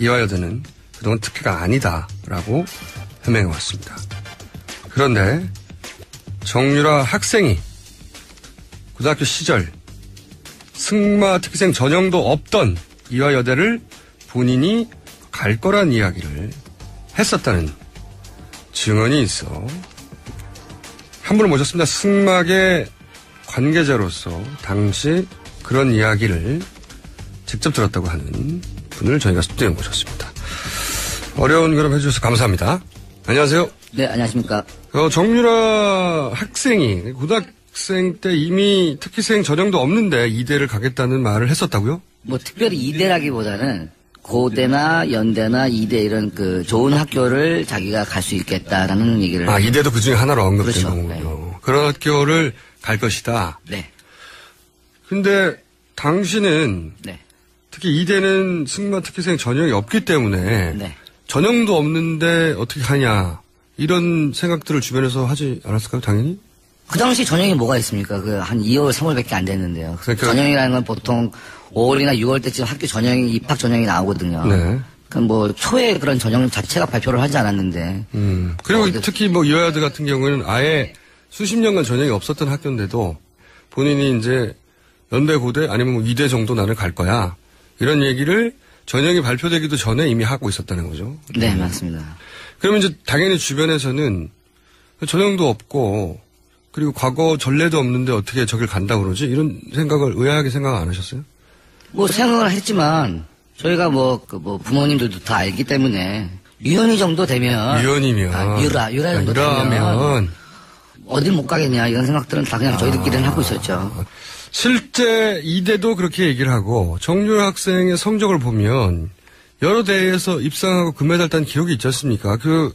이화여대는 그동안 특혜가 아니다라고 해명해왔습니다. 그런데 정유라 학생이 고등학교 시절 승마 특기생 전형도 없던 이화여대를 본인이 갈 거란 이야기를 했었다는 증언이 있어 한 분을 모셨습니다. 승마계 관계자로서 당시 그런 이야기를 직접 들었다고 하는 분을 저희가 스튜디오에 모셨습니다. 어려운 걸음 해주셔서 감사합니다. 안녕하세요. 네, 안녕하십니까. 정유라 학생이 고등학생 때 이미 특기생 전형도 없는데 이대를 가겠다는 말을 했었다고요? 뭐 특별히 이대라기보다는 고대나 연대나 이대 이런 그 좋은 학교를 자기가 갈 수 있겠다라는 얘기를. 아, 이대도 그 중에 하나로 언급된 그렇죠. 거군요. 네. 그런 학교를 갈 것이다. 네. 근데 당시는 네. 특히 이대는 승마 특기생 전형이 없기 때문에 네. 전형도 없는데 어떻게 하냐 이런 생각들을 주변에서 하지 않았을까요? 당연히? 그 당시 전형이 뭐가 있습니까? 그 한 2월, 3월밖에 안 됐는데요. 그러니까 전형이라는 건 보통 5월이나 6월 때쯤 학교 전형이 입학 전형이 나오거든요. 네. 그럼 뭐 초에 그런 전형 자체가 발표를 하지 않았는데. 그리고 특히 뭐 이화여대 같은 경우에는 아예 수십 년간 전형이 없었던 학교인데도 본인이 이제 연대 고대 아니면 뭐 이대 정도 나는 갈 거야 이런 얘기를 전형이 발표되기도 전에 이미 하고 있었다는 거죠. 네, 맞습니다. 그러면 이제 당연히 주변에서는 전형도 없고 그리고 과거 전례도 없는데 어떻게 저길 간다고 그러지? 이런 생각을 의아하게 생각 안 하셨어요? 뭐 생각을 했지만 저희가 뭐 부모님들도 다 알기 때문에 유연이 정도 되면 유연이면 유라 정도 되면 유라면 어딜 못 가겠냐 이런 생각들은 다 그냥 저희들끼리는 하고 있었죠. 실제 이대도 그렇게 얘기를 하고 정유라 학생의 성적을 보면 여러 대회에서 입상하고 금메달 딴 기록이 있지 않습니까? 그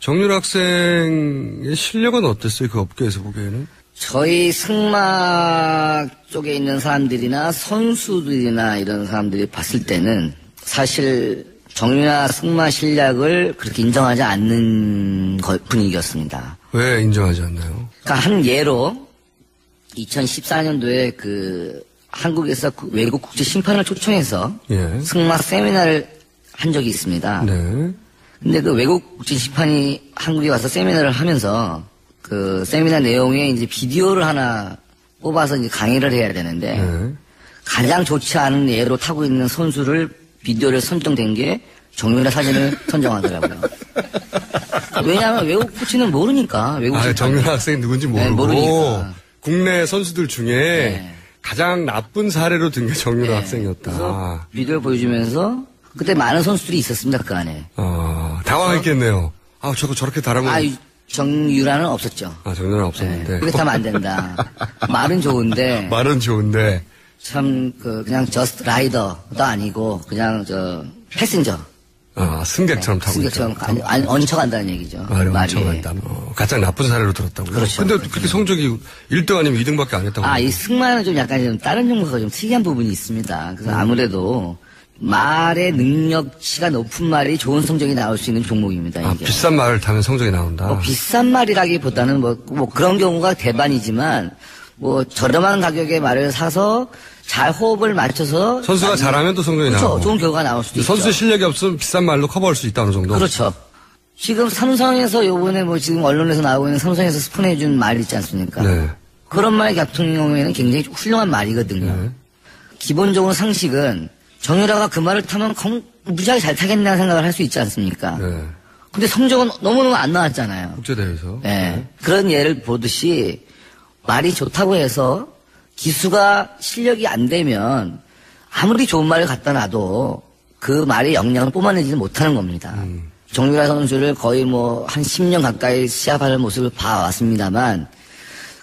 정유라 학생의 실력은 어땠어요? 그 업계에서 보기에는? 저희 승마 쪽에 있는 사람들이나 선수들이나 이런 사람들이 봤을 때는 사실 정유라 승마 실력을 그렇게 인정하지 않는 분위기였습니다. 왜 인정하지 않나요? 그러니까 한 예로 2014년도에 그 한국에서 외국 국제 심판을 초청해서 예. 승마 세미나를 한 적이 있습니다. 네. 근데 그 외국 국제 심판이 한국에 와서 세미나를 하면서 그 세미나 내용에 이제 비디오를 하나 뽑아서 이제 강의를 해야 되는데 네. 가장 좋지 않은 예로 타고 있는 선수를 비디오를 선정된 게 정유라 사진을 선정하더라고요. 왜냐하면 외국 코치는 모르니까. 외국 정유라 학생이 누군지 모르고. 네, 모르니까. 국내 선수들 중에 네. 가장 나쁜 사례로 든 게 정유라 네. 학생이었다. 그래서 비디오를 보여주면서 그때 많은 선수들이 있었습니다. 그 안에. 당황했겠네요. 저거 저렇게 달아면. 정유라는 없었죠. 정유라는 없었는데. 네. 그렇게 하면 안 된다. 말은 좋은데. 말은 좋은데. 참, 그냥 저스트 라이더도 아니고, 그냥 패신저. 승객처럼 타고 승객처럼 얹혀간다는 얘기죠. 얹혀간다. 가장 나쁜 사례로 들었다고요? 그렇죠. 근데 그렇게 성적이 1등 아니면 2등밖에 안 했다고. 이 승마는 좀 약간 좀 다른 종목과 좀 특이한 부분이 있습니다. 그래서 아무래도 말의 능력치가 높은 말이 좋은 성적이 나올 수 있는 종목입니다. 이게. 비싼 말을 타면 성적이 나온다. 비싼 말이라기보다는 뭐 그런 경우가 대반이지만 저렴한 가격의 말을 사서 잘 호흡을 맞춰서 선수가 잘하면 또 성적이 그렇죠. 나오고. 좋은 결과가 나올 수도 있죠. 선수 실력이 없으면 비싼 말로 커버할 수 있다 어느 정도. 그렇죠. 지금 삼성에서 요번에 지금 언론에서 나오고 있는 삼성에서 스폰해준 말 있지 않습니까? 네. 그런 말 같은 경우에는 굉장히 훌륭한 말이거든요. 네. 기본적으로 상식은 정유라가 그 말을 타면 무지하게 잘 타겠다는 생각을 할 수 있지 않습니까? 네. 근데 성적은 너무너무 안 나왔잖아요. 국제대회에서. 네. 그런 예를 보듯이 말이 좋다고 해서 기수가 실력이 안 되면 아무리 좋은 말을 갖다 놔도 그 말의 영향을 뿜어내지는 못하는 겁니다. 정유라 선수를 거의 한 10년 가까이 시합하는 모습을 봐왔습니다만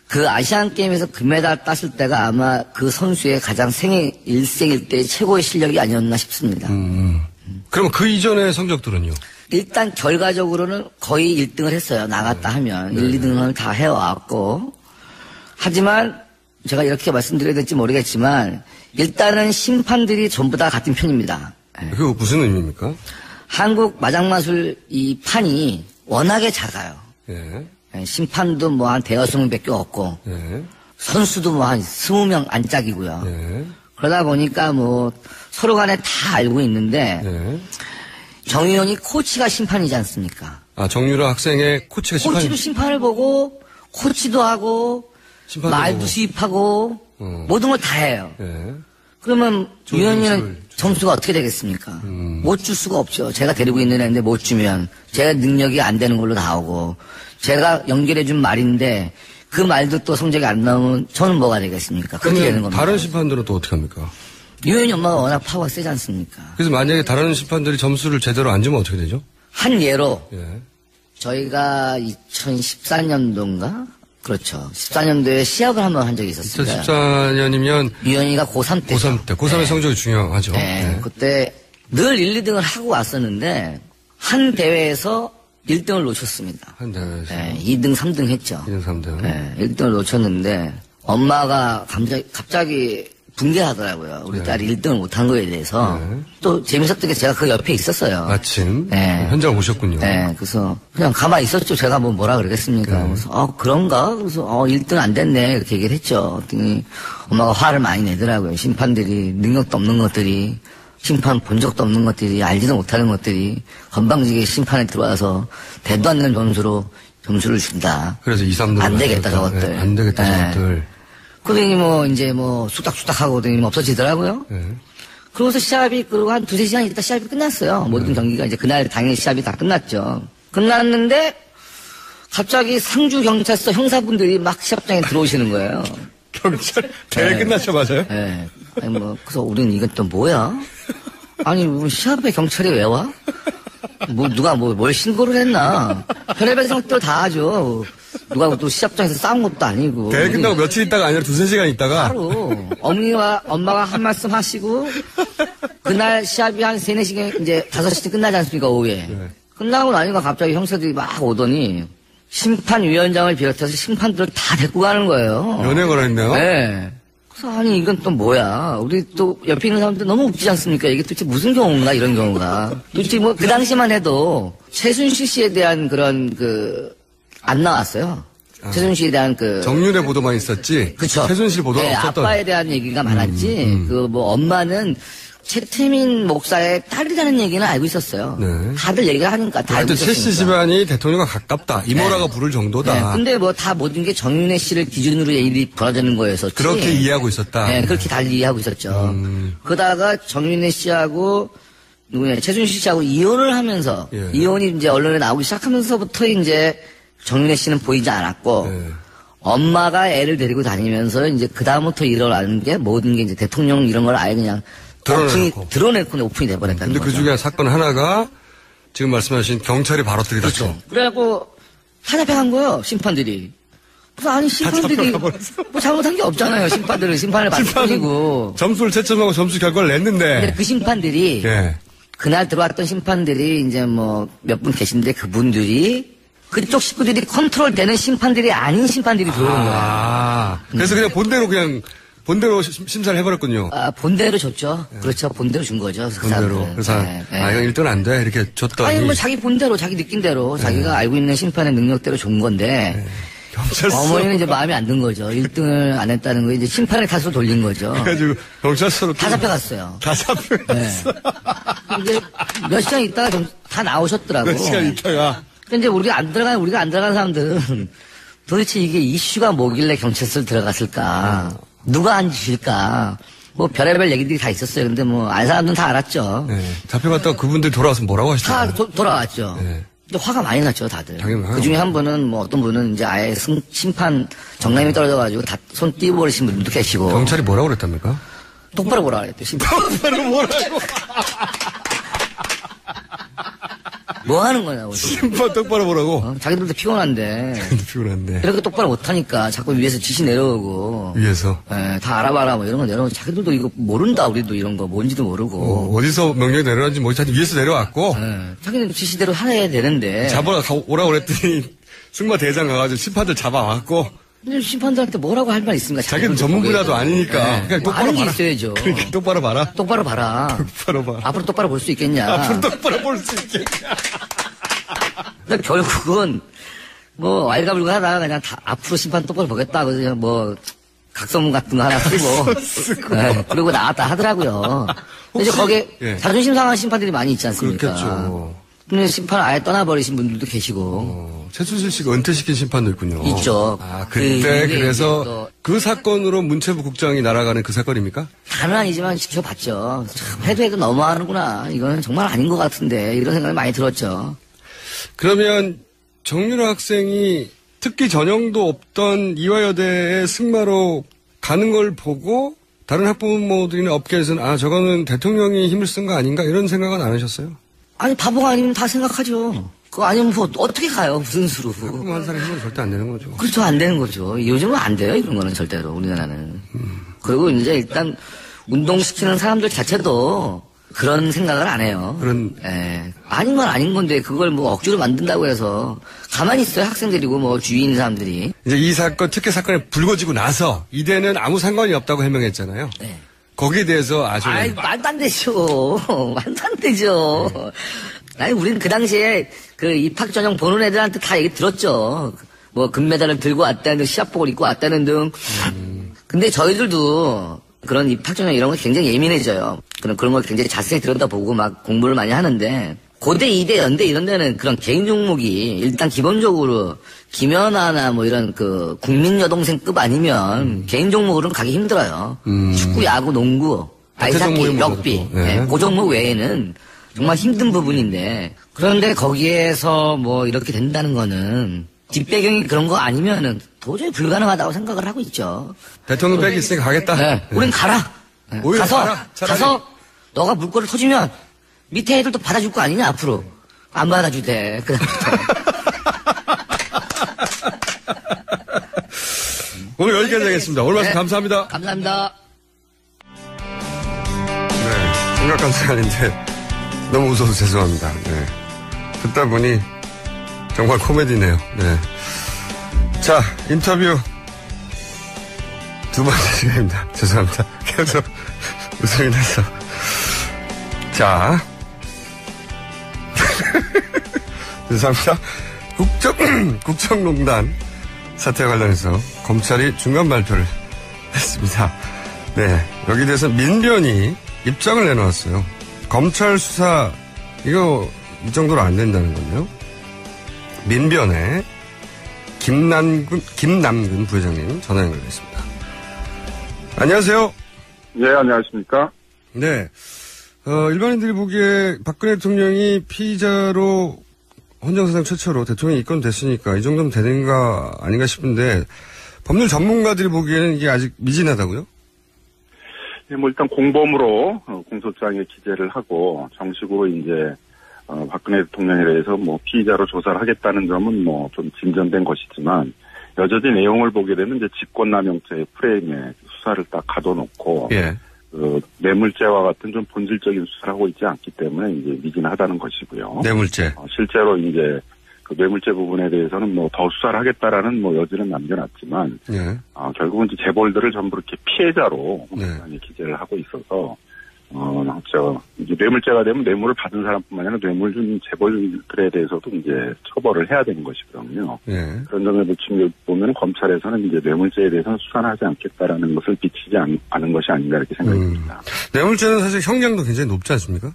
그 아시안게임에서 금메달 땄을 때가 아마 그 선수의 가장 일생일대 최고의 실력이 아니었나 싶습니다. 그럼 그 이전의 성적들은요? 일단 결과적으로는 거의 1등을 했어요. 나갔다 하면. 1, 2등을 다 해왔고. 하지만 제가 이렇게 말씀드려야 될지 모르겠지만 일단은 심판들이 전부 다 같은 편입니다. 그거 무슨 의미입니까? 한국 마장마술 이 판이 워낙에 작아요. 예. 심판도 한 대여섯 명밖에 없고 예. 선수도 한 20명 안짝이고요. 예. 그러다 보니까 서로 간에 다 알고 있는데 네. 정 의원이 코치가 심판이지 않습니까? 아, 정유라 학생의 코치가 코치도 심판을 보고 코치도 하고 심판도 말도 보고. 수입하고 모든 걸 다 해요. 네. 그러면 좋은 위원님은 점수를 점수가 어떻게 되겠습니까? 못 줄 수가 없죠. 제가 데리고 있는 애인데 못 주면 제 능력이 안 되는 걸로 나오고 제가 연결해 준 말인데 그 말도 또 성적이 안 나오면 저는 뭐가 되겠습니까? 그렇게 되는 그러면 겁니다. 다른 심판들은 또 어떻게 합니까? 유현이 엄마가 워낙 파워가 세지 않습니까? 그래서 만약에 다른 심판들이 점수를 제대로 안 주면 어떻게 되죠? 한 예로 예. 저희가 2014년도인가? 그렇죠. 14년도에 시합을 한번 한 적이 있었습니다. 2014년이면 유현이가 고3 때. 고3 때. 고3의 성적이 중요하죠. 네. 그때 늘 1, 2등을 하고 왔었는데 한 대회에서 1등을 놓쳤습니다. 한 대회에서. 네, 2등, 3등 했죠. 2등, 3등. 네, 1등을 놓쳤는데 엄마가 갑자기 붕괴하더라고요. 우리 딸이 1등을 못한 거에 대해서. 네. 또 재밌었던 게 제가 그 옆에 있었어요. 마침 네. 현장을 보셨군요. 네, 그래서 그냥 가만히 있었죠. 제가 뭐라 그러겠습니까. 네. 그래서 그런가? 그래서 1등 안 됐네. 이렇게 얘기를 했죠. 그랬더니 엄마가 화를 많이 내더라고요. 심판들이 능력도 없는 것들이 심판 본 적도 없는 것들이 알지도 못하는 것들이 건방지게 심판에 들어와서 대도 않는 점수로 점수를 준다. 그래서 2, 3등. 안 되겠다, 저것들. 네, 안 되겠다, 네. 저것들. 그러더니 이제 쑥닥쑥닥 하고 그러더니 없어지더라고요. 네. 그러고서 시합이, 그리고 한 2-3시간 있다 시합이 끝났어요. 모든 경기가 이제 그날 당일 시합이 다 끝났죠. 끝났는데, 갑자기 상주경찰서 형사분들이 막 시합장에 들어오시는 거예요. 경찰 대회 끝나자마자요? 예. 아니, 그래서 우리는 이건 또 뭐야? 아니, 시합에 경찰이 왜 와? 누가 뭘 신고를 했나? 별의별 생각들 다 하죠. 누가 또 시합장에서 싸운 것도 아니고. 대회 끝나고 며칠 있다가 아니라 2-3시간 있다가. 바로 엄마가 한 말씀 하시고 그날 시합이 한 3-4시간 이제 5시쯤 끝나지 않습니까 오후에. 네. 끝나고 나니까 갑자기 형사들이 막 오더니 심판위원장을 비롯해서 심판들을 다 데리고 가는 거예요. 연행을 했네요. 네. 그래서 아니 이건 또 뭐야. 우리 또 옆에 있는 사람들 너무 웃기지 않습니까? 이게 도대체 무슨 경우인가 이런 경우가. 도대체 그 당시만 해도 최순실 씨에 대한 그런 안 나왔어요. 최순실에 대한 정윤의 보도만 있었지. 그쵸. 최순실 보도가 네, 없었던. 아빠에 대한 얘기가 많았지. 엄마는 최태민 목사의 딸이라는 얘기는 알고 있었어요. 네. 다들 얘기를 하니까 다 알고 하여튼 최씨 있었으니까. 집안이 대통령과 가깝다. 이모라가 부를 정도다. 네, 근데 다 모든 게 정윤혜 씨를 기준으로 일이 벌어지는 거여서. 그렇게 이해하고 있었다. 네, 그렇게 달리 이해하고 있었죠. 그러다가 정윤혜 씨하고 최순실 씨하고 이혼을 하면서 예. 이혼이 이제 언론에 나오기 시작하면서부터 이제 정윤혜 씨는 보이지 않았고 예. 엄마가 애를 데리고 다니면서 이제 그다음부터 일어나는 게 모든 게 이제 대통령 이런 걸 아예 그냥 드러내고 오픈이 돼버렸다는 근데 거죠. 그 중에 사건 하나가 지금 말씀하신 경찰이 바로 들이닥쳐. 그렇죠. 그래갖고 다 잡혀간 거예요, 심판들이. 그래서 아니, 심판들이 뭐 잘못한 게 없잖아요, 심판들은. 심판을 받을 뿐이고. 점수를 채점하고 점수 결과를 근데 냈는데. 그 심판들이 예. 그날 들어왔던 심판들이 이제 몇 분 계신데 그분들이 그쪽 식구들이 컨트롤되는 심판들이 아닌 심판들이 들어오는 거예요. 그래서 그냥 본대로 심사를 해버렸군요. 본대로 줬죠. 그렇죠. 본대로 준 거죠. 그 본대로. 사람들은. 그래서 네, 네. 이건 1등 안 돼. 이렇게 줬더니. 아니 자기 본대로 자기 느낌대로 자기가 알고 있는 심판의 능력대로 준 건데 경찰서. 어머니는 이제 마음에 안 든 거죠. 1등을 안 했다는 거 이제 심판의 탓으로 돌린 거죠. 그래가지고 경찰서로 다 잡혀갔어요. 다 잡혀갔어. 네. 이제 몇 시간 있다가 다 나오셨더라고. 몇 시간 있다가. 근데 우리가 안 들어간 사람들은 도대체 이게 이슈가 뭐길래 경찰서를 들어갔을까? 누가 한 짓일까? 별의별 얘기들이 다 있었어요. 근데 알 사람들은 다 알았죠. 네. 잡혀갔다가 그분들이 돌아와서 뭐라고 다 하시더라고요. 돌아왔죠. 네. 근데 화가 많이 났죠, 다들. 당연히 그 중에 한 분은 어떤 분은 이제 아예 심판 정남이 떨어져가지고 다 손 띄워버리신 분도 계시고. 경찰이 뭐라고 그랬답니까? 똑바로 보라 그랬대, 심판. 똑바로 뭐라고? 뭐 하는 거냐고. 심판 똑바로 보라고? 자기들도 피곤한데. 피곤한데. 이렇게 똑바로 못하니까 자꾸 위에서 지시 내려오고. 위에서. 예, 다 알아봐라 이런 거 내려오고. 자기들도 이거 모른다 우리도 이런 거 뭔지도 모르고. 어디서 명령이 내려왔는지 모르지. 위에서 내려왔고. 자기는 지시대로 해야 되는데. 오라고 그랬더니 승마 대장 가가지고 심판들 잡아왔고. 근데 심판들한테 뭐라고 할 말 있습니까? 자기는 전문 분야도 아니니까. 그냥 똑바로 아는 게 봐라. 있어야죠. 그러니까 똑바로 봐라. 똑바로 봐라. 똑바로 봐. 앞으로 똑바로 볼 수 있겠냐. 앞으로 똑바로 볼 수 있겠냐. 근데 결국은 왈가불가 하다가 그냥 다 앞으로 심판 똑바로 보겠다. 그래서 그냥 각서문 같은 거 하나 쓰고 네, 그러고 나왔다 하더라고요. 근데 이제 거기에 예. 자존심 상한 심판들이 많이 있지 않습니까? 그렇겠죠. 근데 심판을 아예 떠나버리신 분들도 계시고 최순실 씨가 은퇴시킨 심판도 있군요. 있죠. 아, 그때 이게 그래서 또 그 사건으로 문체부 국장이 날아가는 그 사건입니까? 다는 아니지만 지켜봤죠. 참 해도 너무하는구나. 이건 정말 아닌 것 같은데 이런 생각이 많이 들었죠. 그러면 정유라 학생이 특기 전형도 없던 이화여대에 승마로 가는 걸 보고 다른 학부모들이나 업계에서는 아 저거는 대통령이 힘을 쓴 거 아닌가 이런 생각은 안 하셨어요? 아니 바보가 아니면 다 생각하죠. 그거 아니면 뭐 어떻게 가요? 무슨 수로. 학부모 한 사람이 힘은 절대 안 되는 거죠. 그렇죠. 안 되는 거죠. 요즘은 안 돼요. 이런 거는 절대로 우리나라는. 그리고 이제 일단 운동시키는 사람들 자체도 그런 생각을 안 해요. 예. 아닌 건 아닌 건데 그걸 뭐 억지로 만든다고 해서 가만히 있어요. 학생들이고 뭐 주위에 있는 사람들이. 이제 이 사건 특혜 사건이 불거지고 나서 이대는 아무 상관이 없다고 해명했잖아요. 네. 거기에 대해서 아주 아이, 말도 안 되죠. 말도 안 되죠. 아니, 우리는 그 당시에 그 입학 전형 보는 애들한테 다 얘기 들었죠. 뭐, 금메달을 들고 왔다는 등, 시합복을 입고 왔다는 등. 근데 저희들도 그런 입학 전형 이런 거 굉장히 예민해져요. 그런 걸 굉장히 자세히 들여다보고 막 공부를 많이 하는데, 고대, 이대, 연대 이런 데는 그런 개인 종목이 일단 기본적으로 김연아나 뭐 이런 그 국민 여동생급 아니면 개인 종목으로는 가기 힘들어요. 축구, 야구, 농구, 아이스하키, 럭비. 네. 그 종목 외에는 정말 힘든 부분인데 그런데 거기에서 뭐 이렇게 된다는 거는 뒷배경이 그런 거 아니면은 도저히 불가능하다고 생각을 하고 있죠. 대통령 백이 있으니까 가겠다. 네. 우린 가라. 네. 가라. 가서 너가 물꼬를 터지면 밑에 애들도 받아줄 거 아니냐 앞으로. 안 받아주대. 그다음부터. 오늘 여기까지 하겠습니다. 오늘 말씀 감사합니다. 감사합니다. 네, 심각한 사안인데 너무 웃어서 죄송합니다. 네. 듣다 보니 정말 코미디네요. 네. 자, 인터뷰 두 번째 시간입니다. 죄송합니다. 계속 웃음이 나서. 자. 죄송합니다. 국정농단 사태와 관련해서 검찰이 중간 발표를 했습니다. 네. 여기에 대해서 민변이 입장을 내놓았어요. 검찰 수사, 이거 이 정도로 안 된다는 건데요. 민변의 김남근 부회장님 전화 연결됐습니다. 안녕하세요. 네, 안녕하십니까. 네. 일반인들이 보기에 박근혜 대통령이 피의자로 헌정사상 최초로 대통령이 입건됐으니까 이 정도면 되는가 아닌가 싶은데 법률 전문가들이 보기에는 이게 아직 미진하다고요? 네, 뭐 일단 공범으로 공소장에 기재를 하고 정식으로 이제 박근혜 대통령에 대해서 뭐 피의자로 조사를 하겠다는 점은 뭐 좀 진전된 것이지만 여전히 내용을 보게 되면 이제 직권남용죄의 프레임에 수사를 딱 가둬놓고 예. 뇌물죄와 같은 좀 본질적인 수사를 하고 있지 않기 때문에 이제 미진하다는 것이고요. 뇌물죄. 실제로 이제 그 뇌물죄 부분에 대해서는 뭐 더 수사를 하겠다라는 뭐 여지는 남겨놨지만, 예. 결국은 이제 재벌들을 전부 이렇게 피해자로 네. 기재를 하고 있어서, 이제 뇌물죄가 되면 뇌물을 받은 사람뿐만 아니라 뇌물 준 재벌들에 대해서도 이제 처벌을 해야 되는 것이거든요. 예. 그런 점에서 지금 보면 검찰에서는 이제 뇌물죄에 대해서는 수사는 하지 않겠다라는 것을 비치지 않은 것이 아닌가 이렇게 생각이 듭니다. 뇌물죄는 사실 형량도 굉장히 높지 않습니까?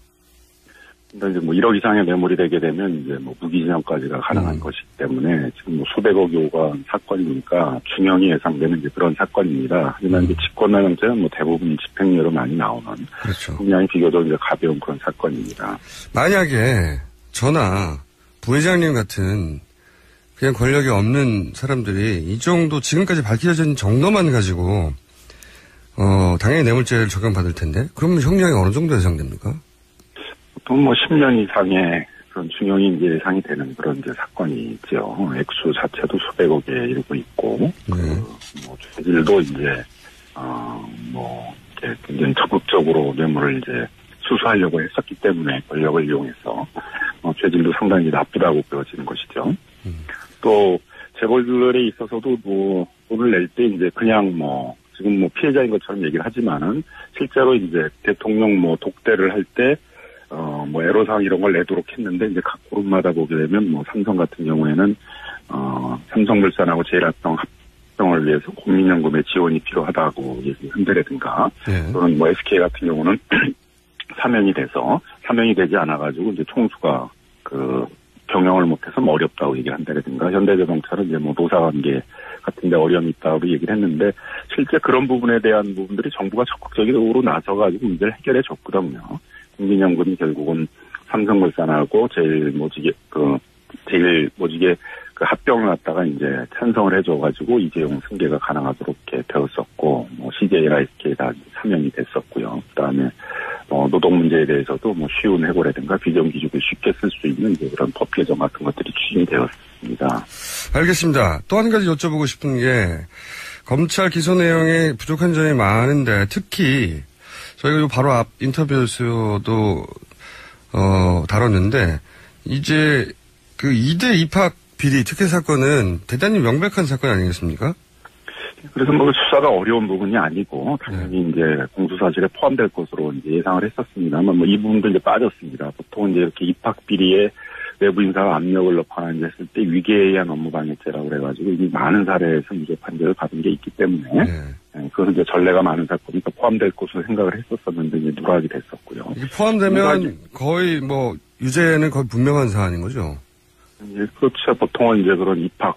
근데 이제 뭐 1억 이상의 뇌물이 되게 되면 이제 뭐 무기징역까지가 가능한 것이기 때문에 지금 뭐 수백억이 오간 사건이니까 중형이 예상되는 이제 그런 사건입니다. 하지만 이제 직권남용죄는 뭐 대부분 집행유예로 많이 나오는 그렇죠. 형량이 비교적 이제 가벼운 그런 사건입니다. 만약에 저나 부회장님 같은 그냥 권력이 없는 사람들이 이 정도 지금까지 밝혀진 정도만 가지고 당연히 뇌물죄를 적용받을 텐데 그러면 형량이 어느 정도 예상됩니까? 보통 뭐 10년 이상의 그런 중형이 이제 예상이 되는 그런 이제 사건이 있죠. 액수 자체도 수백억에 이르고 있고, 뭐 죄질도 이제 뭐 이렇게 굉장히 적극적으로 뇌물을 이제 수수하려고 했었기 때문에 권력을 이용해서 죄질도 상당히 나쁘다고 보여지는 것이죠. 또 재벌들에 있어서도 뭐 돈을 낼 때 이제 그냥 뭐 지금 뭐 피해자인 것처럼 얘기를 하지만은 실제로 이제 대통령 뭐 독대를 할 때 뭐 애로사항 이런 걸 내도록 했는데 이제 각 그룹마다 보게 되면 뭐 삼성 같은 경우에는 삼성물산하고 제일합병 형성을 위해서 국민연금의 지원이 필요하다고 얘기한다든가 또는 뭐 SK 같은 경우는 사면이 되지 않아가지고 이제 총수가 경영을 못해서 뭐 어렵다고 얘기를 한다든가 현대자동차는 이제 뭐 노사관계 같은데 어려움이 있다고 얘기를 했는데 실제 그런 부분에 대한 부분들이 정부가 적극적으로 나서가지고 문제를 해결해 줬거든요. 국민연금이 결국은 삼성물산하고 제일 모직에 그 합병을 갖다가 이제 찬성을 해줘가지고 이재용 승계가 가능하도록 이렇게 되었었고, 뭐 CJ나 SK 다 사면이 됐었고요. 그다음에 노동 문제에 대해서도 뭐 쉬운 해고라든가 비정규직을 쉽게 쓸 수 있는 이제 그런 법 개정 같은 것들이 추진이 되었습니다. 알겠습니다. 또 한 가지 여쭤보고 싶은 게 검찰 기소 내용에 부족한 점이 많은데 특히 저희가 바로 앞 인터뷰에서도 다뤘는데 이제 그 2대 입학 비리 특혜 사건은 대단히 명백한 사건 아니겠습니까? 그래서 뭐 수사가 어려운 부분이 아니고 당연히 이제 공수사실에 포함될 것으로 이제 예상을 했었습니다만 뭐 이 부분도 이제 빠졌습니다. 보통 이제 이렇게 입학 비리에 외부 인사가 압력을 넣거나 이제 했을 때 위계에 의한 업무방해죄라고 그래가지고 이미 많은 사례에서 무죄 판결을 받은 게 있기 때문에 그건 이제 전례가 많은 사건이니까 포함될 것으로 생각을 했었었는데 이제 누락이 됐었고요. 이게 포함되면 거의 뭐 유죄는 거의 분명한 사안인 거죠. 예, 그렇죠. 보통은 이제 그런 입학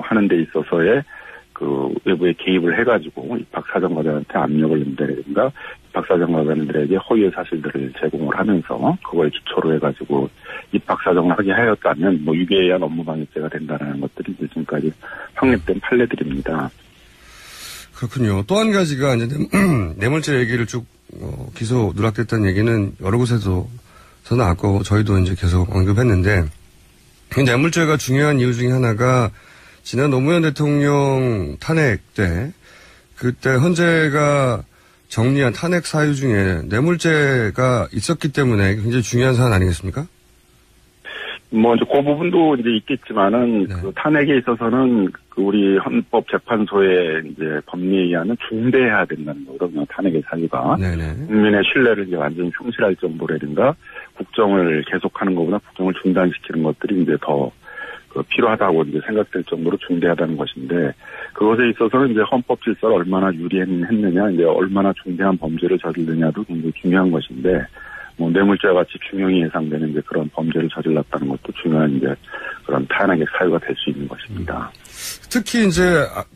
하는 데 있어서의 그 외부에 개입을 해가지고 입학사정관들한테 압력을 넣는다든가 입학사정관들에게 허위의 사실들을 제공을 하면서 그걸 기초로 해가지고 입학사정을 하게 하였다면 뭐 유죄에 의한 업무방해죄가 된다는 것들이 지금까지 확립된 판례들입니다. 그렇군요. 또 한 가지가 이제 뇌물죄 얘기를 쭉 기소 누락됐다는 얘기는 여러 곳에서 나왔고 저희도 이제 계속 언급했는데 뇌물죄가 중요한 이유 중에 하나가 지난 노무현 대통령 탄핵 때 그때 헌재가 정리한 탄핵 사유 중에 뇌물죄가 있었기 때문에 굉장히 중요한 사안 아니겠습니까? 뭐 이제 그 부분도 이제 있겠지만은 그 탄핵에 있어서는 그 우리 헌법재판소의 이제 법리에 의하면 중대해야 된다는 거거든요. 탄핵의 사유가 국민의 신뢰를 이제 완전히 상실할 정도라든가 국정을 계속하는 것보다 국정을 중단시키는 것들이 이제 더 필요하다고 이제 생각될 정도로 중대하다는 것인데 그것에 있어서는 이제 헌법 질서를 얼마나 유리했느냐, 이제 얼마나 중대한 범죄를 저지르느냐도 굉장히 중요한 것인데 뭐 뇌물죄와 같이 중형이 예상되는 이제 그런 범죄를 저질렀다는 것도 중요한 이제 그런 탄핵의 사유가 될 수 있는 것입니다. 특히 이제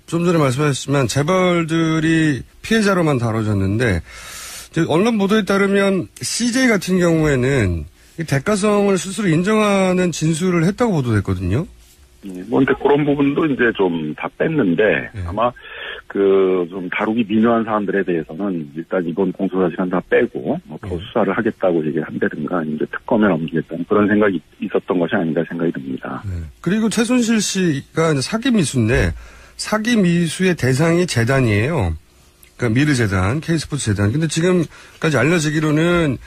좀 전에 말씀하셨지만 재벌들이 피해자로만 다뤄졌는데 언론 보도에 따르면 CJ 같은 경우에는 대가성을 스스로 인정하는 진술을 했다고 보도됐거든요. 뭐 근데 그런 부분도 이제 좀 다 뺐는데 아마 좀 다루기 미묘한 사람들에 대해서는 일단 이번 공소사실은 다 빼고 더 수사를 하겠다고 얘기를 한다든가 이제 특검에 넘기겠다는 그런 생각이 있었던 것이 아닌가 생각이 듭니다. 그리고 최순실 씨가 이제 사기 미수인데 사기 미수의 대상이 재단이에요. 그러니까 미르재단, K스포츠 재단. 근데 지금까지 알려지기로는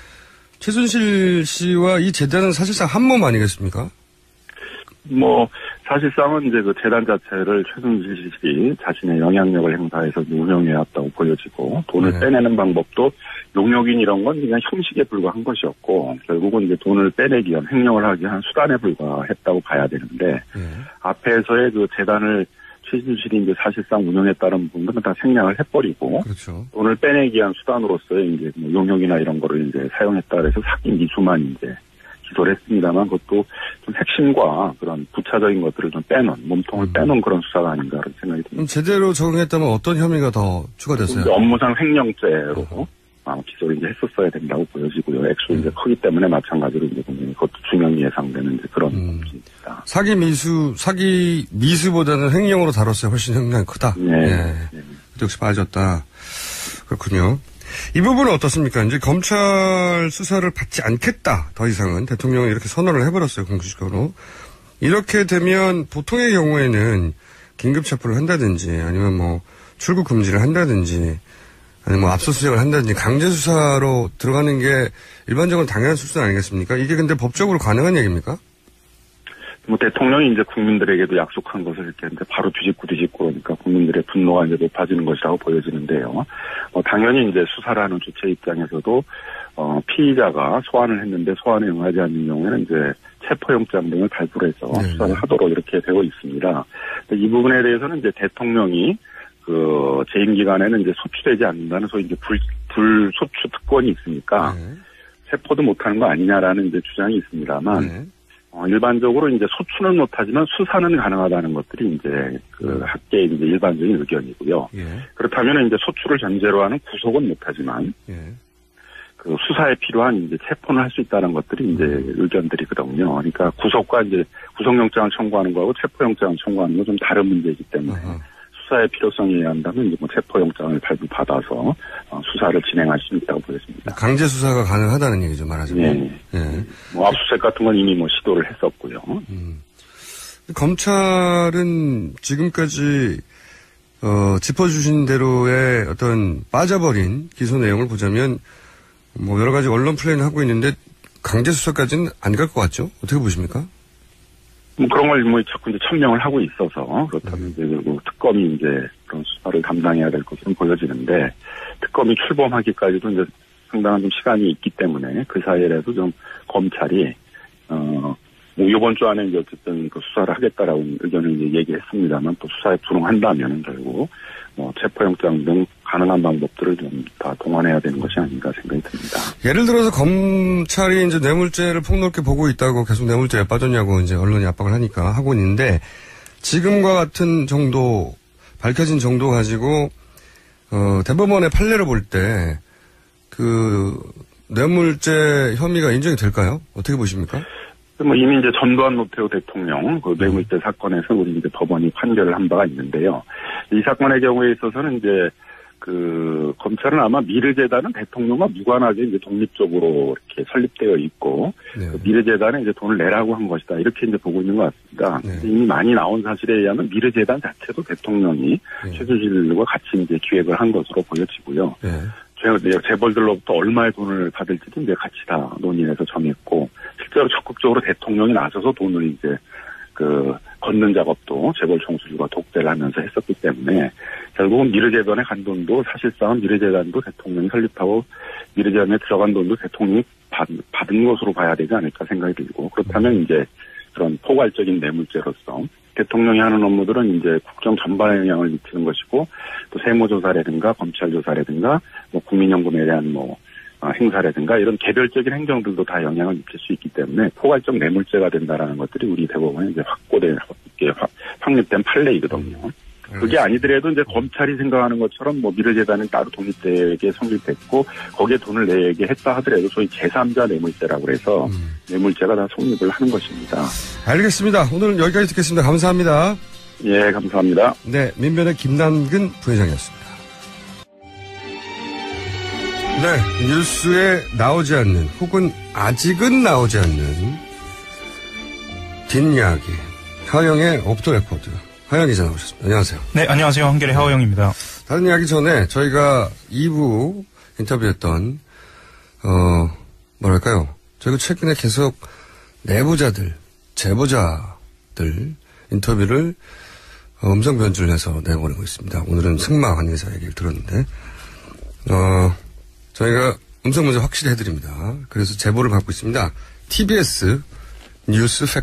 최순실 씨와 이 재단은 사실상 한 몸 아니겠습니까? 뭐 사실상은 이제 그 재단 자체를 최순실 씨 자신의 영향력을 행사해서 운영해왔다고 보여지고 돈을 빼내는 방법도 용역인 이런 건 그냥 형식에 불과한 것이었고 결국은 이제 돈을 빼내기 위한 횡령을 하기 위한 수단에 불과했다고 봐야 되는데 앞에서의 그 재단을 최순실이 이제 사실상 운영했다는 부분은 다 생략을 해버리고 그렇죠. 돈을 빼내기 위한 수단으로서의 이제 뭐 용역이나 이런 거를 이제 사용했다 그래서 사기 미수만 이제 기소를 했습니다만 그것도 좀 핵심과 그런 부차적인 것들을 좀 빼놓은 몸통을 빼놓은 그런 수사가 아닌가 그런 생각이 듭니다. 그럼 제대로 적용했다면 어떤 혐의가 더 추가됐어요? 업무상 횡령죄로 기소를 이제 했었어야 된다고 보여지고요. 액수 이제 크기 때문에 마찬가지로 이제 그것도 중형이 예상되는 이제 그런 범죄입니다. 사기 미수보다는 횡령으로 다뤘어요. 훨씬 횡령이 크다. 네. 역시 빠졌다. 그렇군요. 이 부분은 어떻습니까? 이제 검찰 수사를 받지 않겠다. 더 이상은 대통령이 이렇게 선언을 해버렸어요. 공식적으로. 이렇게 되면 보통의 경우에는 긴급 체포를 한다든지 아니면 뭐 출국 금지를 한다든지 아니면 뭐 압수수색을 한다든지 강제 수사로 들어가는 게 일반적으로 당연한 수순 아니겠습니까? 이게 근데 법적으로 가능한 얘기입니까? 뭐 대통령이 이제 국민들에게도 약속한 것을 이렇게 이제 바로 뒤집고 그러니까 국민들의 분노가 이제 높아지는 것이라고 보여지는데요. 당연히 이제 수사를 하는 주체 입장에서도 피의자가 소환을 했는데 소환에 응하지 않는 경우에는 이제 체포영장 등을 발부를 해서 네. 수사를 하도록 이렇게 되고 있습니다. 이 부분에 대해서는 이제 대통령이 그 재임 기간에는 이제 소추되지 않는다는 소위 이제 불소추 특권이 있으니까 네. 체포도 못하는 거 아니냐라는 이제 주장이 있습니다만 네. 일반적으로 이제 소추는 못하지만 수사는 가능하다는 것들이 이제 그 학계의 이제 일반적인 의견이고요. 예. 그렇다면 이제 소추를 전제로 하는 구속은 못하지만 예. 그 수사에 필요한 이제 체포는 할 수 있다는 것들이 이제 의견들이거든요. 그러니까 구속과 이제 구속영장을 청구하는 거하고 체포영장을 청구하는 건 좀 다른 문제이기 때문에 아하. 수사의 필요성에 의한다면 이제 뭐 체포영장을 발부받아서 수사를 진행할 수 있다고 보겠습니다. 강제 수사가 가능하다는 얘기죠, 말하자면. 예. 예. 뭐 압수수색 같은 건 이미 뭐 시도를 했었고요. 검찰은 지금까지 짚어주신 대로의 어떤 빠져버린 기소 내용을 보자면 뭐 여러 가지 언론 플레이는 하고 있는데 강제 수사까지는 안 갈 것 같죠? 어떻게 보십니까? 뭐 그런 걸 뭐 자꾸 이제 천명을 하고 있어서 그렇다면 이제 그 특검이 이제 그런 수사를 담당해야 될 것으로 보여지는데 특검이 출범하기까지도 이제 상당한 좀 시간이 있기 때문에 그 사이에라도 좀 검찰이 뭐 이번 주 안에 이제 어쨌든 그 수사를 하겠다라고 의견을 이제 얘기했습니다만 또 수사에 불응한다면 결국 뭐 체포영장 등 가능한 방법들을 좀 다 동원해야 되는 것이 아닌가 생각이 듭니다. 예를 들어서 검찰이 이제 뇌물죄를 폭넓게 보고 있다고 계속 뇌물죄에 빠졌냐고 이제 언론이 압박을 하니까 하고 있는데 지금과 같은 정도 밝혀진 정도 가지고 대법원의 판례를 볼 때 그 뇌물죄 혐의가 인정이 될까요? 어떻게 보십니까? 뭐 이미 이제 전두환 노태우 대통령 그 뇌물죄 사건에서 우리 이제 법원이 판결을 한 바가 있는데요. 이 사건의 경우에 있어서는 이제 그 검찰은 아마 미르재단은 대통령과 무관하게 이제 독립적으로 이렇게 설립되어 있고 네. 그 미르재단에 이제 돈을 내라고 한 것이다 이렇게 이제 보고 있는 것 같습니다. 네. 이미 많이 나온 사실에 의하면 미르재단 자체도 대통령이 네. 최순실과 같이 이제 기획을 한 것으로 보여지고요. 네. 재벌들로부터 얼마의 돈을 받을지도 이제 같이 다 논의해서 정했고 실제로 적극적으로 대통령이 나서서 돈을 이제 그 걷는 작업도 재벌 총수들과 독대를 하면서 했었기 때문에 결국은 미르재단에 간 돈도 사실상은 미르재단도 대통령이 설립하고 미르재단에 들어간 돈도 대통령이 받은 것으로 봐야 되지 않을까 생각이 들고 그렇다면 이제 그런 포괄적인 뇌물죄로서 대통령이 하는 업무들은 이제 국정 전반에 영향을 미치는 것이고 또 세무조사라든가 검찰조사라든가 뭐 국민연금에 대한 뭐 행사라든가 이런 개별적인 행정들도 다 영향을 미칠 수 있기 때문에 포괄적 뇌물죄가 된다라는 것들이 우리 대법원에 이제 확립된 판례이거든요. 그게 아니더라도 이제 검찰이 생각하는 것처럼 뭐 미르재단은 따로 독립되게 성립됐고 거기에 돈을 내게 했다 하더라도 소위 제3자 뇌물죄라고 해서 뇌물죄가 다 성립을 하는 것입니다. 알겠습니다. 오늘 여기까지 듣겠습니다. 감사합니다. 예, 감사합니다. 네, 민변의 김남근 부회장이었습니다. 네, 뉴스에 나오지 않는 혹은 아직은 나오지 않는 뒷이야기 하영의 옵토 레코드 하영 기자 나오셨습니다. 안녕하세요. 네, 안녕하세요. 한겨레 하호영입니다. 다른 이야기 전에 저희가 2부 인터뷰했던 뭐랄까요? 저희가 최근에 계속 내부자들, 제보자들 인터뷰를 음성 변주를 해서 내보내고 있습니다. 오늘은 승마 관계자 얘기를 들었는데 저희가 음성 문제 확실히 해드립니다. 그래서 제보를 받고 있습니다. TBS 뉴스 팩